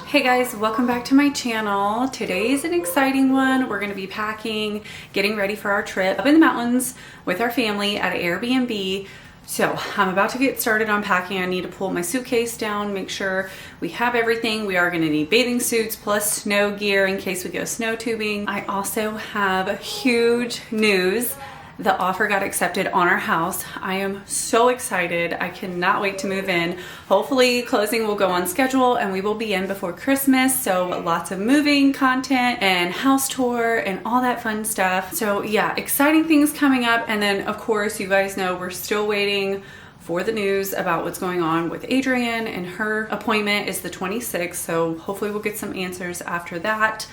Hey guys, welcome back to my channel. Today is an exciting one. We're going to be packing, getting ready for our trip up in the mountains with our family at an Airbnb. So I'm about to get started on packing. I need to pull my suitcase down, make sure we have everything. We are going to need bathing suits plus snow gear in case we go snow tubing. I also have huge news. The offer got accepted on our house. I am so excited. I cannot wait to move in. Hopefully closing will go on schedule and we will be in before Christmas. So lots of moving content and house tour and all that fun stuff. So yeah, exciting things coming up. And then of course, you guys know we're still waiting for the news about what's going on with Adrienne, and her appointment is the 26th. So hopefully we'll get some answers after that.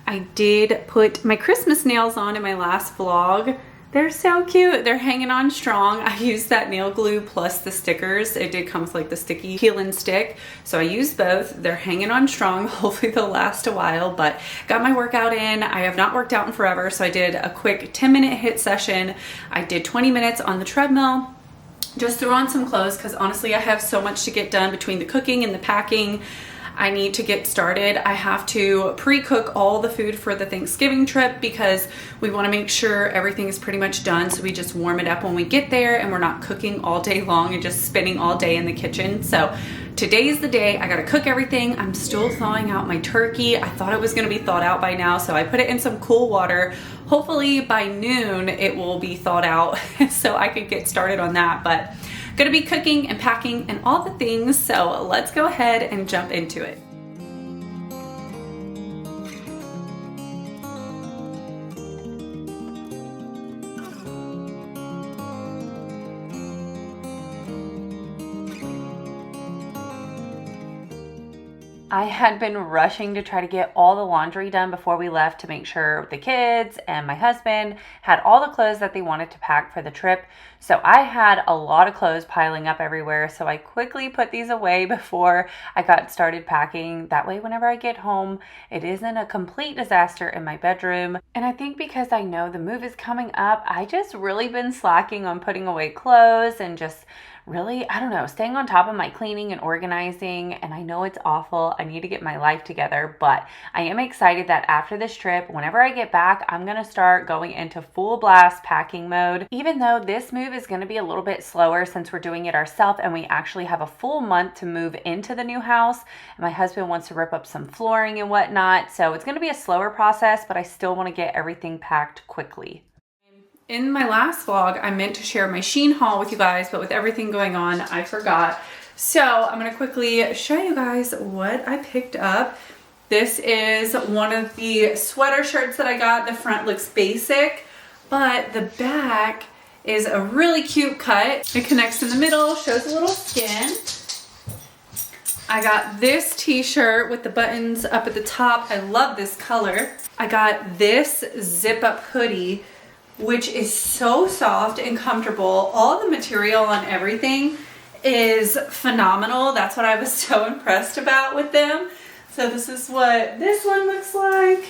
I did put my Christmas nails on in my last vlog. They're so cute. They're hanging on strong. I used that nail glue plus the stickers. It did come with like the sticky peel and stick. So I used both. They're hanging on strong. Hopefully they'll last a while, but got my workout in. I have not worked out in forever. So I did a quick 10-minute HIIT session. I did 20 minutes on the treadmill. Just threw on some clothes because honestly, I have so much to get done between the cooking and the packing. I need to get started. I have to pre-cook all the food for the Thanksgiving trip because we want to make sure everything is pretty much done, so we just warm it up when we get there and we're not cooking all day long and just spending all day in the kitchen. So today is the day. I gotta cook everything. I'm still thawing out my turkey. I thought it was gonna be thawed out by now, so I put it in some cool water. Hopefully by noon it will be thawed out so I could get started on that. But gonna be cooking and packing and all the things, so let's go ahead and jump into it. I had been rushing to try to get all the laundry done before we left to make sure the kids and my husband had all the clothes that they wanted to pack for the trip. So I had a lot of clothes piling up everywhere. So I quickly put these away before I got started packing. That way, whenever I get home, it isn't a complete disaster in my bedroom. And I think because I know the move is coming up, I just really been slacking on putting away clothes and just really, I don't know, staying on top of my cleaning and organizing. And I know it's awful. I need to get my life together, but I am excited that after this trip, whenever I get back, I'm going to start going into full blast packing mode. Even though this move is going to be a little bit slower since we're doing it ourselves and we actually have a full month to move into the new house. And my husband wants to rip up some flooring and whatnot. So it's going to be a slower process, but I still want to get everything packed quickly. In my last vlog, I meant to share my Shein haul with you guys, but with everything going on, I forgot. So I'm gonna quickly show you guys what I picked up. This is one of the sweater shirts that I got. The front looks basic, but the back is a really cute cut. It connects in the middle, shows a little skin. I got this t-shirt with the buttons up at the top. I love this color. I got this zip-up hoodie, which is so soft and comfortable. All the material on everything is phenomenal. That's what I was so impressed about with them. So this is what this one looks like.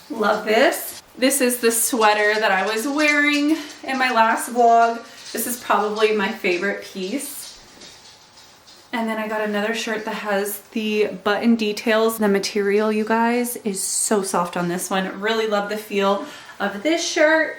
Love this. This is the sweater that I was wearing in my last vlog. This is probably my favorite piece. And then I got another shirt that has the button details. The material, you guys, is so soft on this one. Really love the feel of this shirt.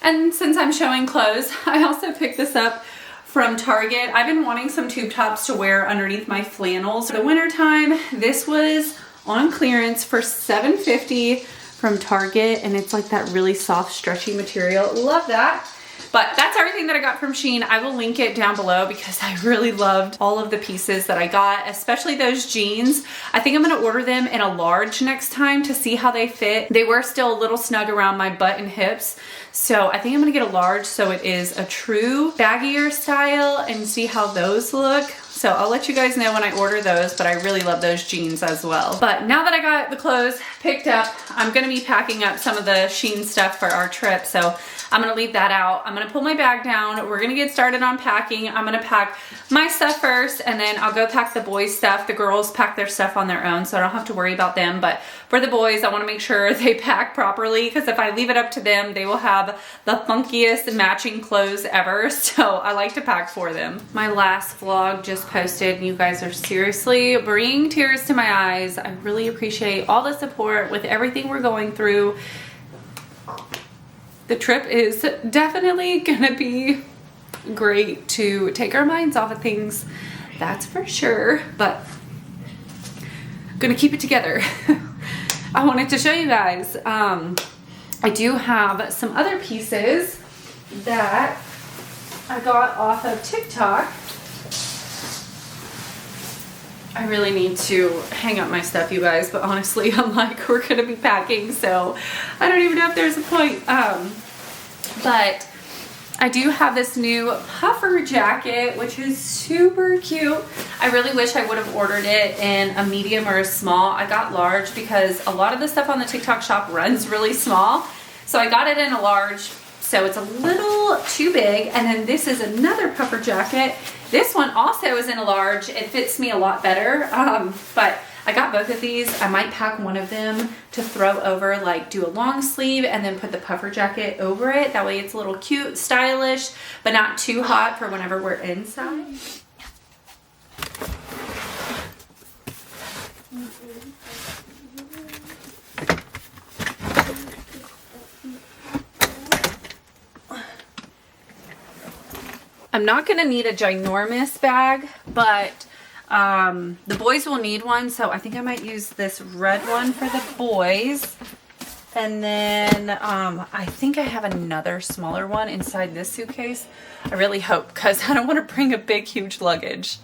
And since I'm showing clothes, I also picked this up from Target. I've been wanting some tube tops to wear underneath my flannels. For the winter time, this was on clearance for $7.50 from Target, and it's like that really soft, stretchy material. Love that. But that's everything that I got from Shein. I will link it down below because I really loved all of the pieces that I got, especially those jeans. I think I'm gonna order them in a large next time to see how they fit. They were still a little snug around my butt and hips. So I think I'm gonna get a large so it is a true baggier style and see how those look. So I'll let you guys know when I order those, but I really love those jeans as well. But now that I got the clothes picked up, I'm gonna be packing up some of the Shein stuff for our trip. So I'm gonna leave that out. I'm gonna pull my bag down. We're gonna get started on packing. I'm gonna pack my stuff first and then I'll go pack the boys' stuff. The girls pack their stuff on their own, so I don't have to worry about them. But for the boys, I wanna make sure they pack properly because if I leave it up to them, they will have the funkiest matching clothes ever. So I like to pack for them. My last vlog just posted, and you guys are seriously bringing tears to my eyes. I really appreciate all the support with everything we're going through. The trip is definitely gonna be great to take our minds off of things, that's for sure, but I'm gonna keep it together. I wanted to show you guys. I do have some other pieces that I got off of TikTok. I really need to hang up my stuff, you guys, but honestly, I'm like, we're gonna be packing, so I don't even know if there's a point. But I do have this new puffer jacket, which is super cute. I really wish I would have ordered it in a medium or a small. I got large because a lot of the stuff on the TikTok shop runs really small. So I got it in a large, so it's a little too big. And then this is another puffer jacket. This one also is in a large. It fits me a lot better, but I got both of these. I might pack one of them to throw over, like do a long sleeve and then put the puffer jacket over it. That way it's a little cute, stylish, but not too hot for whenever we're inside. I'm not gonna need a ginormous bag, but the boys will need one, so I think I might use this red one for the boys. And then I think I have another smaller one inside this suitcase. I really hope, because I don't want to bring a big, huge luggage.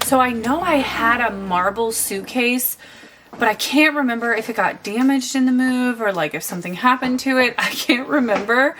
So I know I had a marble suitcase, but I can't remember if it got damaged in the move or like if something happened to it. I can't remember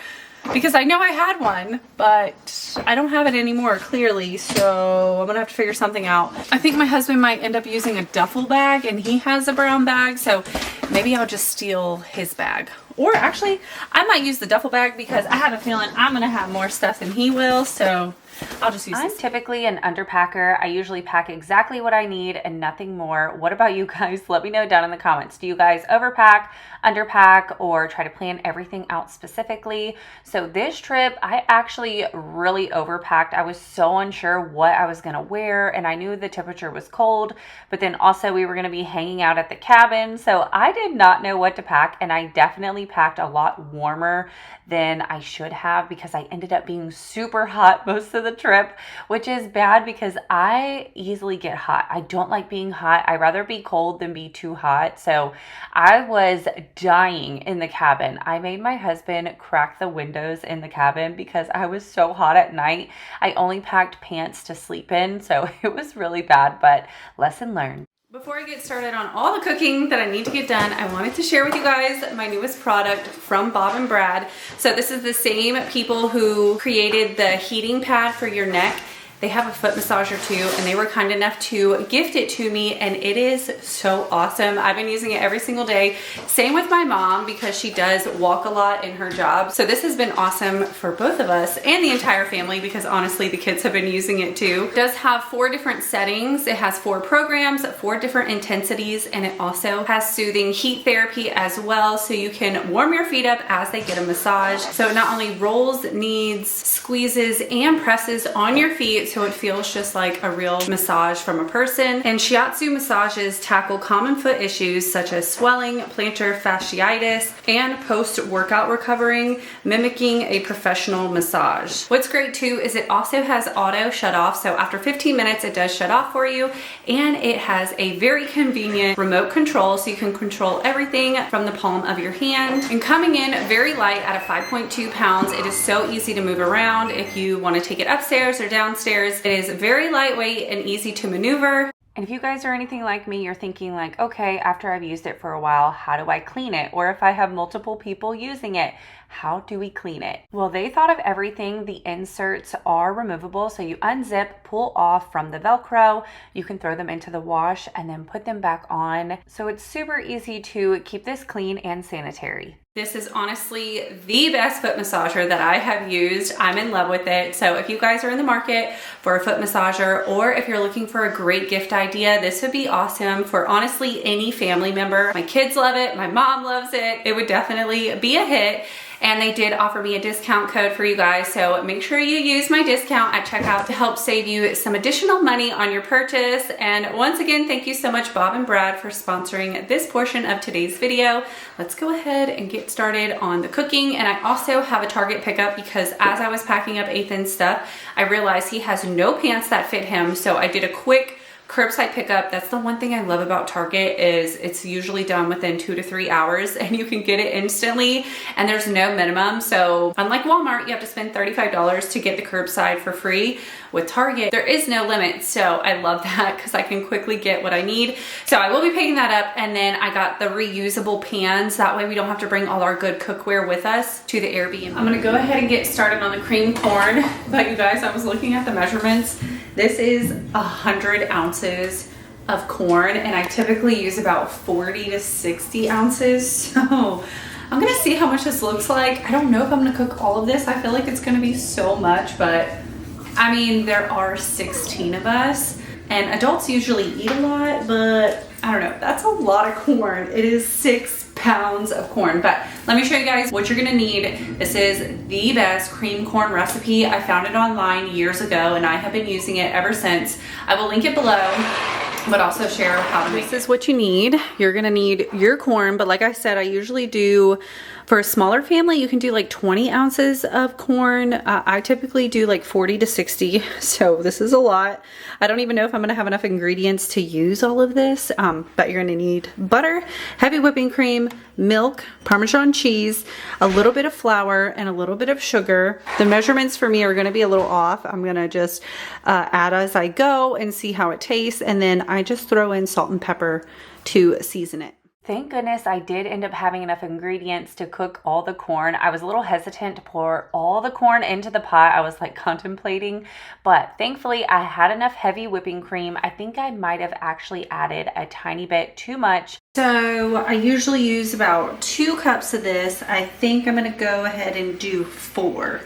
because I know I had one, but I don't have it anymore clearly. So I'm gonna have to figure something out. I think my husband might end up using a duffel bag, and he has a brown bag. So maybe I'll just steal his bag. Or actually, I might use the duffel bag because I have a feeling I'm gonna have more stuff than he will. So I'll just use this. I'm typically an underpacker. I usually pack exactly what I need and nothing more. What about you guys? Let me know down in the comments. Do you guys overpack, underpack, or try to plan everything out specifically? So this trip, I actually really overpacked. I was so unsure what I was gonna wear, and I knew the temperature was cold, but then also we were gonna be hanging out at the cabin. So I did not know what to pack, and I definitely packed a lot warmer than I should have because I ended up being super hot most of the trip, which is bad because I easily get hot. I don't like being hot. I'd rather be cold than be too hot. So I was dying in the cabin. I made my husband crack the windows in the cabin because I was so hot at night. I only packed pants to sleep in, so it was really bad, but lesson learned. Before I get started on all the cooking that I need to get done, I wanted to share with you guys my newest product from Bob and Brad. So this is the same people who created the heating pad for your neck. They have a foot massager too, and they were kind enough to gift it to me, and it is so awesome. I've been using it every single day. Same with my mom because she does walk a lot in her job. So this has been awesome for both of us and the entire family because honestly, the kids have been using it too. It does have 4 different settings. It has 4 programs, 4 different intensities, and it also has soothing heat therapy as well. So you can warm your feet up as they get a massage. So it not only rolls, kneads, squeezes, and presses on your feet, so it feels just like a real massage from a person. And shiatsu massages tackle common foot issues such as swelling, plantar fasciitis, and post-workout recovering, mimicking a professional massage. What's great too is it also has auto shut off, so after 15 minutes it does shut off for you, and it has a very convenient remote control, so you can control everything from the palm of your hand. And coming in very light at a 5.2 pounds, it is so easy to move around if you want to take it upstairs or downstairs. It is very lightweight and easy to maneuver. And if you guys are anything like me, you're thinking like, okay, after I've used it for a while, how do I clean it? Or if I have multiple people using it, How do we clean it? Well, they thought of everything. The inserts are removable, so you unzip, pull off from the Velcro, you can throw them into the wash and then put them back on. So it's super easy to keep this clean and sanitary. This is honestly the best foot massager that I have used. I'm in love with it. So if you guys are in the market for a foot massager, or if you're looking for a great gift idea, this would be awesome for honestly any family member. My kids love it. My mom loves it. It would definitely be a hit. And they did offer me a discount code for you guys. So make sure you use my discount at checkout to help save you some additional money on your purchase. And once again, thank you so much, Bob and Brad, for sponsoring this portion of today's video. Let's go ahead and get started on the cooking. And I also have a Target pickup because as I was packing up Athan's stuff, I realized he has no pants that fit him. So I did a quick curbside pickup. That's the one thing I love about Target is it's usually done within 2 to 3 hours and you can get it instantly and there's no minimum. So unlike Walmart, you have to spend $35 to get the curbside for free. With Target, there is no limit. So I love that because I can quickly get what I need. So I will be picking that up. And then I got the reusable pans. That way we don't have to bring all our good cookware with us to the Airbnb. I'm gonna go ahead and get started on the cream corn. But you guys, I was looking at the measurements. This is 100 ounces of corn and I typically use about 40 to 60 ounces. So I'm gonna see how much this looks like. I don't know if I'm gonna cook all of this. I feel like it's gonna be so much, but I mean, there are 16 of us and adults usually eat a lot, but I don't know, that's a lot of corn. It is 6 pounds of corn, but let me show you guys what you're gonna need. This is the best cream corn recipe. I found it online years ago and I have been using it ever since. I will link it below, but also share how to make it. This is what you need. You're gonna need your corn, but like I said, I usually do, for a smaller family, you can do like 20 ounces of corn. I typically do like 40 to 60, so this is a lot. I don't even know if I'm gonna have enough ingredients to use all of this, but you're gonna need butter, heavy whipping cream, milk, Parmesan cheese, a little bit of flour, and a little bit of sugar. The measurements for me are gonna be a little off. I'm gonna just add as I go and see how it tastes, and then I just throw in salt and pepper to season it. Thank goodness I did end up having enough ingredients to cook all the corn. I was a little hesitant to pour all the corn into the pot. I was like contemplating, but thankfully I had enough heavy whipping cream. I think I might have actually added a tiny bit too much. So I usually use about 2 cups of this. I think I'm gonna go ahead and do 4.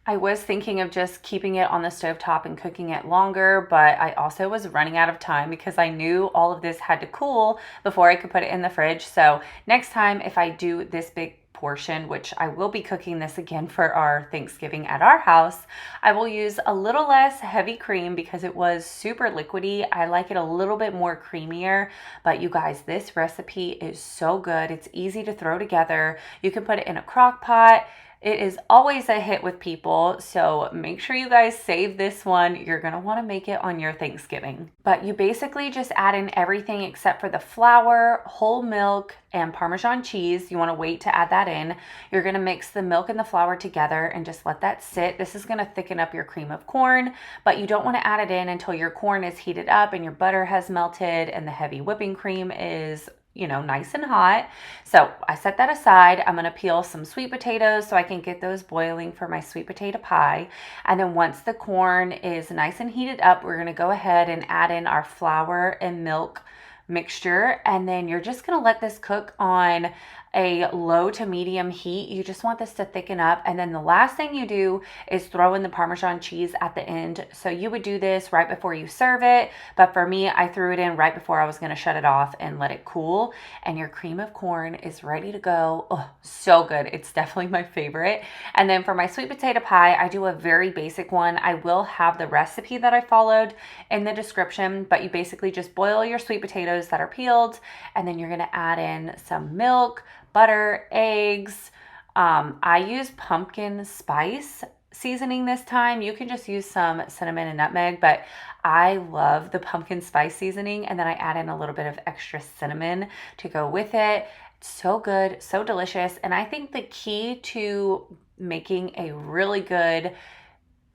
I was thinking of just keeping it on the stovetop and cooking it longer, but I also was running out of time because I knew all of this had to cool before I could put it in the fridge. So next time, if I do this big portion, which I will be cooking this again for our Thanksgiving at our house, I will use a little less heavy cream because it was super liquidy. I like it a little bit more creamier, but you guys, this recipe is so good. It's easy to throw together. You can put it in a crock pot. It is always a hit with people, so make sure you guys save this one. You're gonna wanna make it on your Thanksgiving. But you basically just add in everything except for the flour, whole milk, and Parmesan cheese. You wanna wait to add that in. You're gonna mix the milk and the flour together and just let that sit. This is gonna thicken up your cream of corn, but you don't wanna add it in until your corn is heated up and your butter has melted and the heavy whipping cream is nice and hot. So I set that aside. I'm gonna peel some sweet potatoes so I can get those boiling for my sweet potato pie. And then once the corn is nice and heated up, we're gonna go ahead and add in our flour and milk mixture. And then you're just gonna let this cook on a low to medium heat. You just want this to thicken up. And then the last thing you do is throw in the Parmesan cheese at the end. So you would do this right before you serve it. But for me, I threw it in right before I was gonna shut it off and let it cool. And your cream of corn is ready to go. Oh, so good. It's definitely my favorite. And then for my sweet potato pie, I do a very basic one. I will have the recipe that I followed in the description, but you basically just boil your sweet potatoes that are peeled, and then you're gonna add in some milk, butter, eggs. I use pumpkin spice seasoning this time. You can just use some cinnamon and nutmeg, but I love the pumpkin spice seasoning, and then I add in a little bit of extra cinnamon to go with it. It's so good, so delicious. And I think the key to making a really good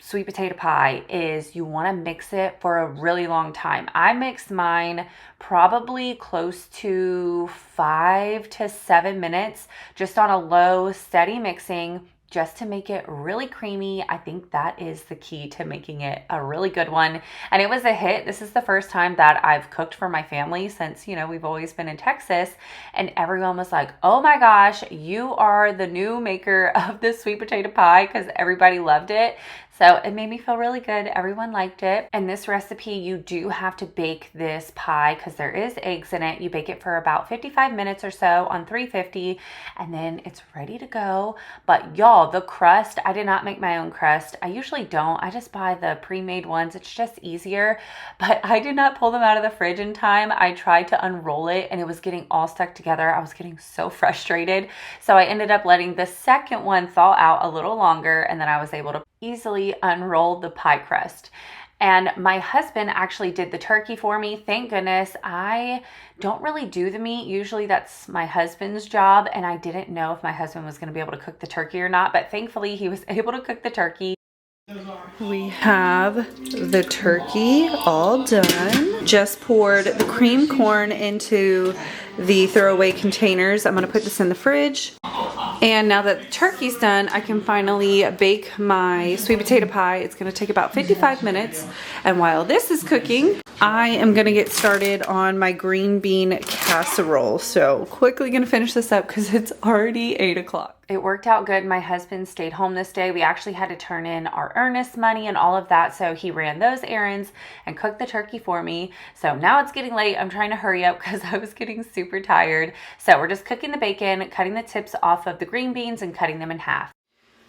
sweet potato pie is you want to mix it for a really long time. I mixed mine probably close to 5 to 7 minutes, just on a low, steady mixing, just to make it really creamy. I think that is the key to making it a really good one. And it was a hit. This is the first time that I've cooked for my family since, we've always been in Texas. And everyone was like, oh my gosh, you are the new maker of this sweet potato pie, because everybody loved it. So it made me feel really good. Everyone liked it. And this recipe, you do have to bake this pie because there is eggs in it. You bake it for about 55 minutes or so on 350, and then it's ready to go. But y'all, the crust, I did not make my own crust. I usually don't. I just buy the pre-made ones. It's just easier. But I did not pull them out of the fridge in time. I tried to unroll it and it was getting all stuck together. I was getting so frustrated. So I ended up letting the second one thaw out a little longer, and then I was able to easily unroll the pie crust. And my husband actually did the turkey for me. Thank goodness. I don't really do the meat. Usually that's my husband's job, and I didn't know if my husband was going to be able to cook the turkey or not, but thankfully he was able to cook the turkey. We have the turkey all done. Just poured the cream corn into the throwaway containers. I'm going to put this in the fridge. And now that the turkey's done, I can finally bake my sweet potato pie. It's going to take about 55 minutes. And while this is cooking, I am going to get started on my green bean casserole. So quickly going to finish this up because it's already 8 o'clock. It worked out good. My husband stayed home this day. We actually had to turn in our earnest money and all of that. So he ran those errands and cooked the turkey for me. So now it's getting late. I'm trying to hurry up because I was getting super tired. So we're just cooking the bacon, cutting the tips off of the green beans and cutting them in half.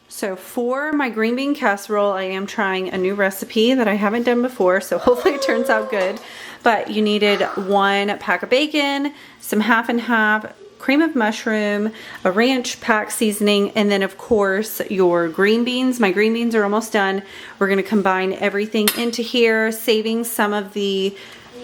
So for my green bean casserole, I am trying a new recipe that I haven't done before. So hopefully it turns out good. But you needed 1 pack of bacon, some half and half, cream of mushroom, a ranch pack seasoning, and then of course your green beans. My green beans are almost done. We're gonna combine everything into here, saving some of the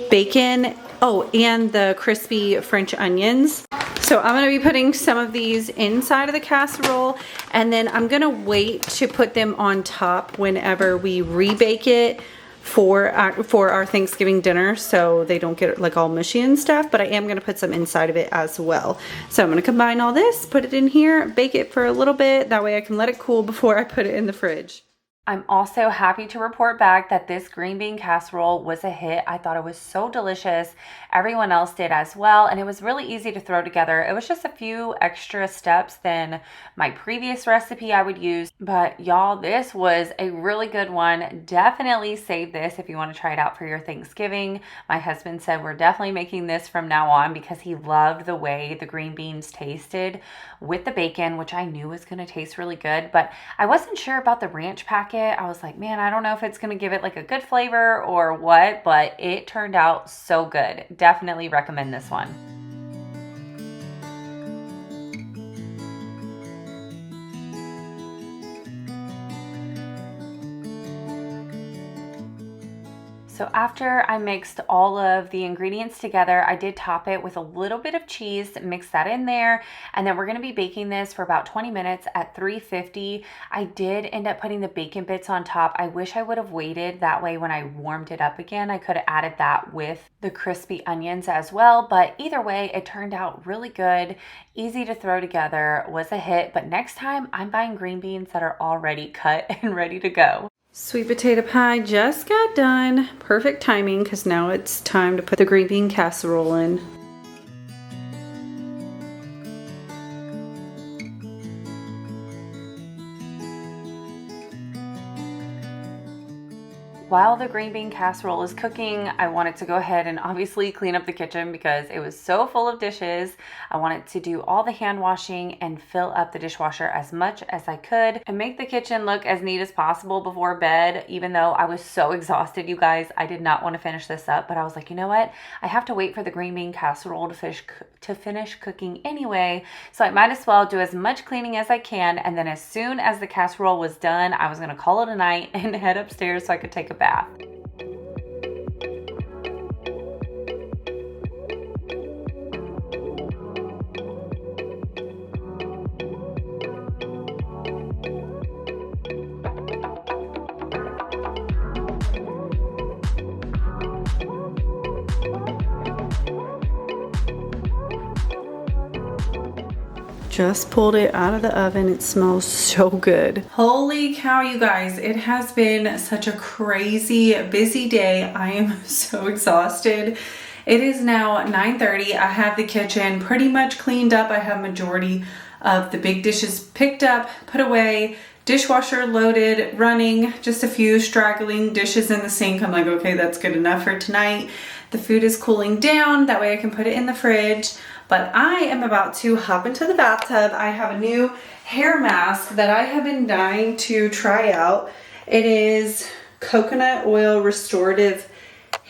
bacon. Oh, and the crispy French onions. So I'm gonna be putting some of these inside of the casserole, and then I'm gonna wait to put them on top whenever we rebake it for our Thanksgiving dinner, so they don't get like all mushy and stuff, but I am going to put some inside of it as well. So I'm going to combine all this, put it in here, bake it for a little bit, that way I can let it cool before I put it in the fridge. I'm also happy to report back that this green bean casserole was a hit. I thought it was so delicious. Everyone else did as well, and it was really easy to throw together. It was just a few extra steps than my previous recipe I would use, but y'all, this was a really good one. Definitely save this if you want to try it out for your Thanksgiving. My husband said we're definitely making this from now on because he loved the way the green beans tasted with the bacon, which I knew was going to taste really good, but I wasn't sure about the ranch packet. I was like, man, I don't know if it's going to give it like a good flavor or what, but it turned out so good. Definitely recommend this one. So after I mixed all of the ingredients together, I did top it with a little bit of cheese, mix that in there, and then we're gonna be baking this for about 20 minutes at 350. I did end up putting the bacon bits on top. I wish I would have waited. That way when I warmed it up again, I could have added that with the crispy onions as well. But either way, it turned out really good, easy to throw together, was a hit. But next time I'm buying green beans that are already cut and ready to go. Sweet potato pie just got done. Perfect timing because now it's time to put the green bean casserole in. While the green bean casserole is cooking, I wanted to go ahead and obviously clean up the kitchen because it was so full of dishes. I wanted to do all the hand washing and fill up the dishwasher as much as I could and make the kitchen look as neat as possible before bed. Even though I was so exhausted, you guys, I did not want to finish this up, but I was like, you know what? I have to wait for the green bean casserole to finish cooking anyway, so I might as well do as much cleaning as I can, and then as soon as the casserole was done, I was going to call it a night and head upstairs so I could take a bath. Just pulled it out of the oven. It smells so good. Holy cow, you guys. It has been such a crazy, busy day. I am so exhausted. It is now 9:30. I have the kitchen pretty much cleaned up. I have majority of the big dishes picked up, put away, dishwasher loaded, running, just a few straggling dishes in the sink. I'm like, okay, that's good enough for tonight. The food is cooling down. That way I can put it in the fridge. But I am about to hop into the bathtub. I have a new hair mask that I have been dying to try out. It is coconut oil restorative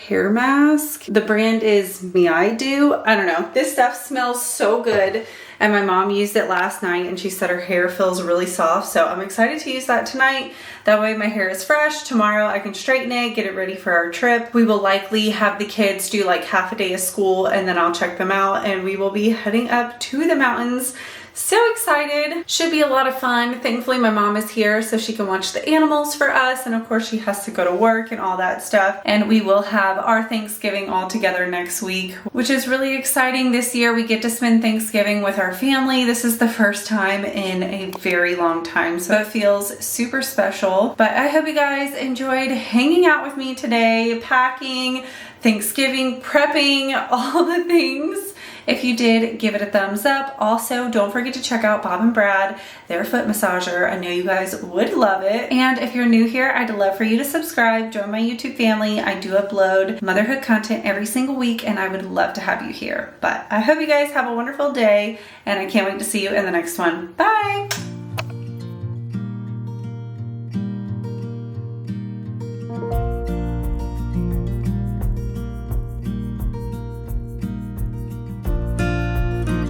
hair mask. The brand is Miaidu. I don't know. This stuff smells so good. And my mom used it last night and she said her hair feels really soft. So I'm excited to use that tonight. That way my hair is fresh. Tomorrow I can straighten it, get it ready for our trip. We will likely have the kids do like half a day of school and then I'll check them out and we will be heading up to the mountains. So excited. Should be a lot of fun. Thankfully my mom is here so she can watch the animals for us, and of course she has to go to work and all that stuff, and we will have our Thanksgiving all together next week, which is really exciting. This year we get to spend Thanksgiving with our family. This is the first time in a very long time, so it feels super special. But I hope you guys enjoyed hanging out with me today, packing, Thanksgiving, prepping, all the things. If you did, give it a thumbs up. Also, don't forget to check out Bob and Brad, their foot massager. I know you guys would love it. And if you're new here, I'd love for you to subscribe, join my YouTube family. I do upload motherhood content every single week and I would love to have you here. But I hope you guys have a wonderful day and I can't wait to see you in the next one. Bye!